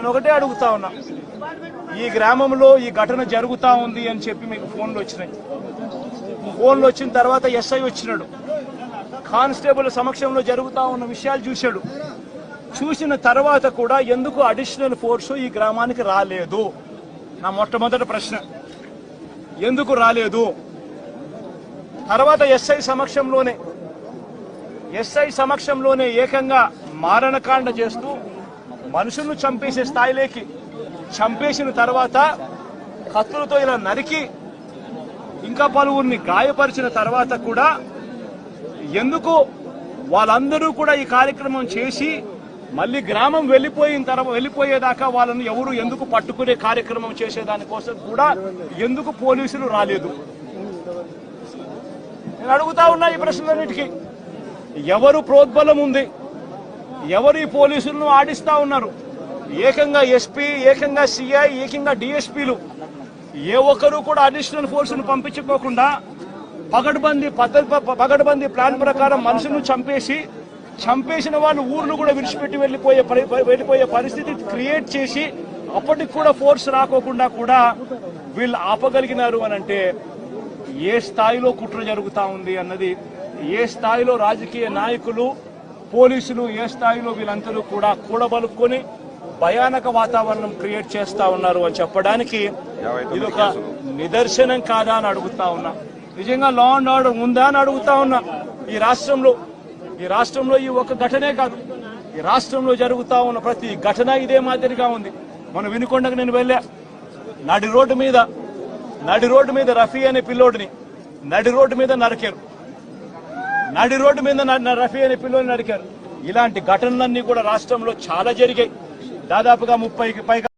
నేను ఒకటే అడుగుతా ఉన్నా, ఈ గ్రామంలో ఈ ఘటన జరుగుతా ఉంది అని చెప్పి మీకు ఫోన్లు వచ్చినాయి. ఫోన్లు వచ్చిన తర్వాత ఎస్ఐ వచ్చినాడు, కానిస్టేబుల్ సమక్షంలో జరుగుతా ఉన్న విషయాలు చూశాడు. చూసిన తర్వాత కూడా ఎందుకు అడిషనల్ ఫోర్సు ఈ గ్రామానికి రాలేదు? నా మొట్టమొదటి ప్రశ్న, ఎందుకు రాలేదు? తర్వాత ఎస్ఐ సమక్షంలోనే ఏకంగా మారణకాండ చేస్తూ మనుషులను చంపేసే స్థాయిలోకి చంపేసిన తర్వాత కత్తులతో ఇలా నరికి ఇంకా పలువురిని గాయపరిచిన తర్వాత కూడా ఎందుకు వాళ్ళందరూ కూడా ఈ కార్యక్రమం చేసి మళ్ళీ గ్రామం వెళ్ళిపోయేదాకా వాళ్ళని ఎవరు ఎందుకు పట్టుకునే కార్యక్రమం చేసేదానికోసం కూడా ఎందుకు పోలీసులు రాలేదు? నేను అడుగుతా ఉన్నా ఈ ప్రశ్నలన్నిటికీ. ఎవరు ప్రోద్బలం ఉంది? ఎవరు ఈ పోలీసులను ఆడిస్తా ఉన్నారు? ఏకంగా ఎస్పీ, ఏకంగా సిఐ, ఏకంగా డిఎస్పీలు ఏ ఒక్కరూ కూడా అడిషనల్ ఫోర్సును పంపించుకోకుండా పగడ్బందీ ప్లాన్ ప్రకారం మనుషులను చంపేసిన వాళ్ళు ఊర్లు కూడా విడిచిపెట్టి వెళ్ళిపోయే పరిస్థితి క్రియేట్ చేసి అప్పటికి కూడా ఫోర్స్ రాకోకుండా కూడా వీళ్ళు ఆపగలిగినారు అని అంటే ఏ స్థాయిలో కుట్ర జరుగుతా ఉంది అన్నది, ఏ స్థాయిలో రాజకీయ నాయకులు, పోలీసులు, ఏ స్థాయిలో వీళ్ళందరూ కూడా కూడబలుక్కొని భయానక వాతావరణం క్రియేట్ చేస్తా ఉన్నారు అని చెప్పడానికి ఇది ఒక నిదర్శనం కాదా అని అడుగుతా ఉన్నా. నిజంగా లా అండ్ ఆర్డర్ ఉందా అని అడుగుతా ఉన్నా. ఈ రాష్ట్రంలో ఈ ఒక ఘటనే కాదు, ఈ రాష్ట్రంలో జరుగుతా ఉన్న ప్రతి ఘటన ఇదే మాదిరిగా ఉంది. మనం వినుకొండకు నేను వెళ్ళా, నడి రోడ్డు మీద రఫీ అనే పిల్లోడిని నడి రోడ్డు మీద నరికారు. రఫీ అనే పిల్లోడిని నరికారు. ఇలాంటి ఘటనలన్నీ కూడా రాష్ట్రంలో చాలా జరిగాయి. దాదాపుగా 30కి పైగా